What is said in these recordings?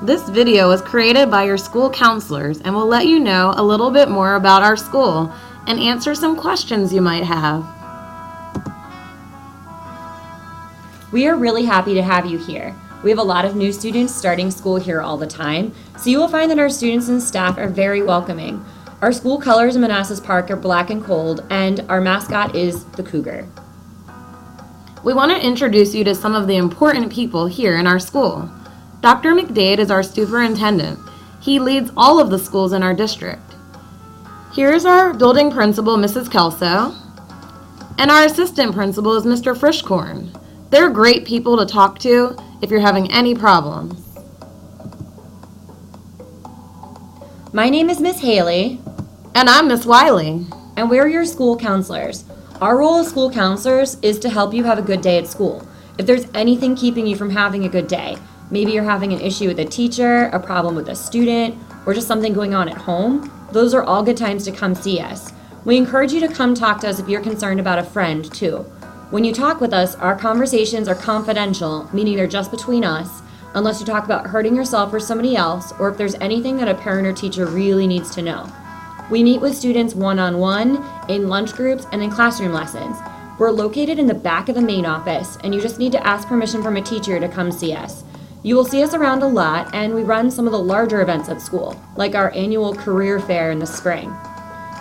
This video was created by your school counselors and will let you know a little bit more about our school and answer some questions you might have. We are really happy to have you here. We have a lot of new students starting school here all the time, so you will find that our students and staff are very welcoming. Our school colors in Manssas Park are black and gold, and our mascot is the cougar. We want to introduce you to some of the important people here in our school. Dr. McDade is our superintendent. He leads all of the schools in our district. Here's our building principal, Mrs. Kelso, and our assistant principal is Mr. Frischkorn. They're great people to talk to if you're having any problems. My name is Miss Haley. And I'm Miss Wiley. And we're your school counselors. Our role as school counselors is to help you have a good day at school. If there's anything keeping you from having a good day, maybe you're having an issue with a teacher, a problem with a student, or just something going on at home, those are all good times to come see us. We encourage you to come talk to us if you're concerned about a friend, too. When you talk with us, our conversations are confidential, meaning they're just between us, unless you talk about hurting yourself or somebody else, or if there's anything that a parent or teacher really needs to know. We meet with students one-on-one, in lunch groups, and in classroom lessons. We're located in the back of the main office, and you just need to ask permission from a teacher to come see us. You will see us around a lot, and we run some of the larger events at school, like our annual career fair in the spring.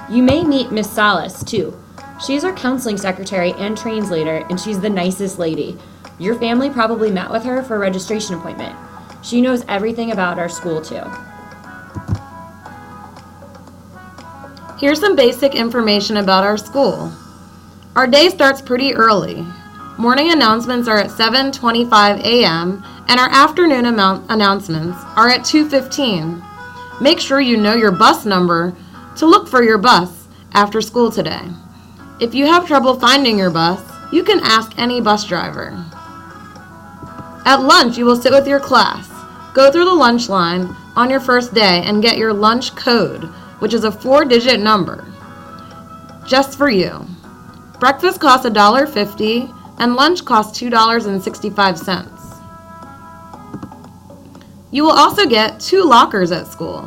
You may meet Miss Salas, too. She's our counseling secretary and translator, and she's the nicest lady. Your family probably met with her for a registration appointment. She knows everything about our school, too. Here's some basic information about our school. Our day starts pretty early. Morning announcements are at 7:25 a.m. and our afternoon announcements are at 2:15. Make sure you know your bus number to look for your bus after school today. If you have trouble finding your bus, you can ask any bus driver. At lunch, you will sit with your class, go through the lunch line on your first day and get your lunch code, which is a 4-digit number, just for you. Breakfast costs $1.50 and lunch costs $2.65. You will also get 2 lockers at school,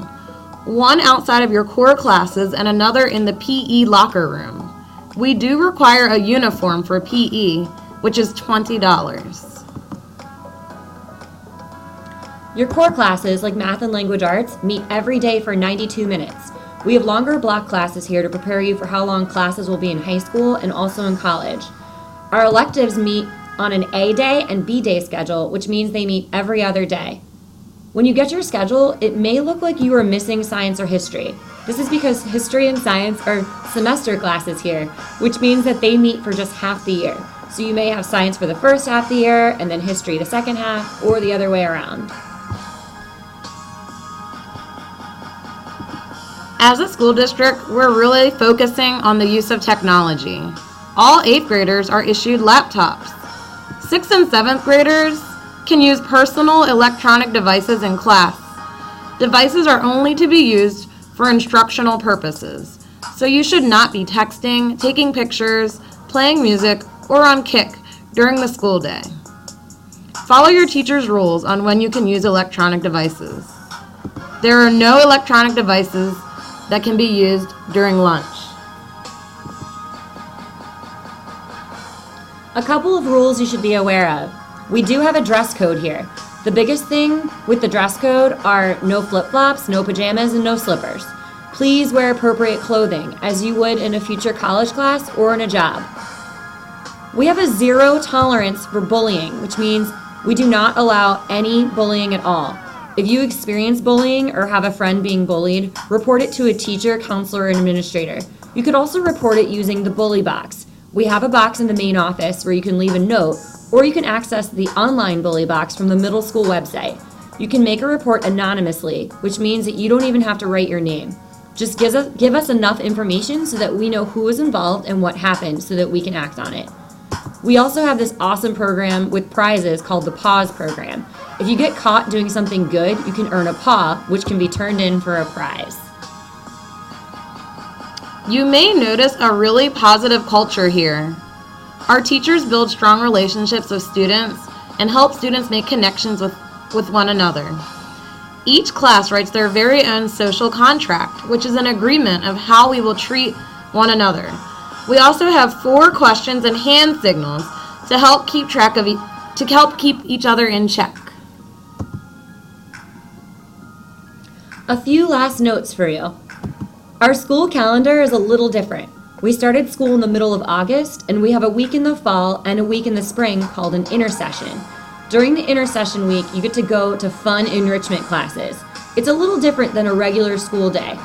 one outside of your core classes and another in the PE locker room. We do require a uniform for PE, which is $20. Your core classes, like math and language arts, meet every day for 92 minutes. We have longer block classes here to prepare you for how long classes will be in high school and also in college. Our electives meet on an A day and B day schedule, which means they meet every other day. When you get your schedule, it may look like you are missing science or history. This is because history and science are semester classes here, which means that they meet for just half the year. So you may have science for the first half of the year and then history the second half, or the other way around. As a school district, we're really focusing on the use of technology. All 8th graders are issued laptops. 6th and 7th graders can use personal electronic devices in class. Devices are only to be used for instructional purposes, so you should not be texting, taking pictures, playing music, or on Kik during the school day. Follow your teacher's rules on when you can use electronic devices. There are no electronic devices that can be used during lunch. A couple of rules you should be aware of. We do have a dress code here. The biggest thing with the dress code are no flip-flops, no pajamas, and no slippers. Please wear appropriate clothing, as you would in a future college class or in a job. We have a 0 tolerance for bullying, which means we do not allow any bullying at all. If you experience bullying or have a friend being bullied, report it to a teacher, counselor, and administrator. You could also report it using the bully box. We have a box in the main office where you can leave a note, or you can access the online bully box from the middle school website. You can make a report anonymously, which means that you don't even have to write your name. Just give us enough information so that we know who is involved and what happened so that we can act on it. We also have this awesome program with prizes called the Paws program. If you get caught doing something good, you can earn a paw, which can be turned in for a prize. You may notice a really positive culture here. Our teachers build strong relationships with students and help students make connections with one another. Each class writes their very own social contract, which is an agreement of how we will treat one another. We also have 4 questions and hand signals to help keep each other in check. A few last notes for you. Our school calendar is a little different. We started school in the middle of August, and we have a week in the fall and a week in the spring called an intersession. During the intersession week, you get to go to fun enrichment classes. It's a little different than a regular school day.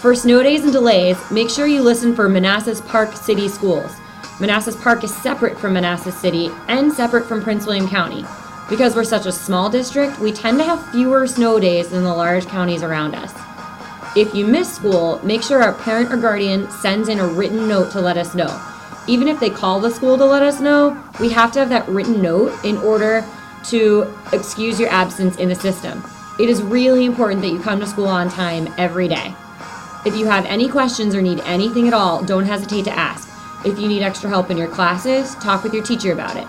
For snow days and delays, make sure you listen for Manssas Park City Schools. Manssas Park is separate from Manssas City and separate from Prince William County. Because we're such a small district, we tend to have fewer snow days than the large counties around us. If you miss school, make sure our parent or guardian sends in a written note to let us know. Even if they call the school to let us know, we have to have that written note in order to excuse your absence in the system. It is really important that you come to school on time every day. If you have any questions or need anything at all, don't hesitate to ask. If you need extra help in your classes, talk with your teacher about it.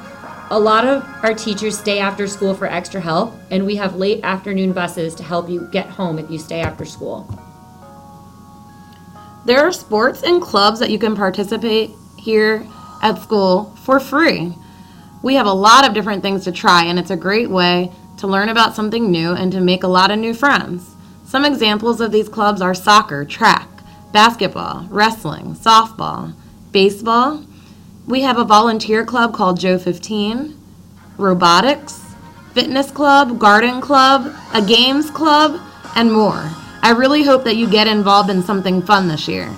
A lot of our teachers stay after school for extra help, and we have late afternoon buses to help you get home if you stay after school. There are sports and clubs that you can participate here at school for free. We have a lot of different things to try, and it's a great way to learn about something new and to make a lot of new friends. Some examples of these clubs are soccer, track, basketball, wrestling, softball, baseball. We have a volunteer club called Joe 15, robotics, fitness club, garden club, a games club, and more. I really hope that you get involved in something fun this year.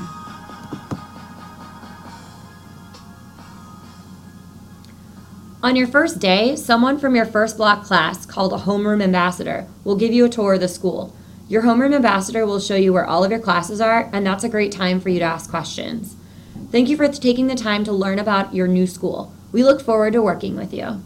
On your first day, someone from your first block class, called a homeroom ambassador, will give you a tour of the school. Your homeroom ambassador will show you where all of your classes are, and that's a great time for you to ask questions. Thank you for taking the time to learn about your new school. We look forward to working with you.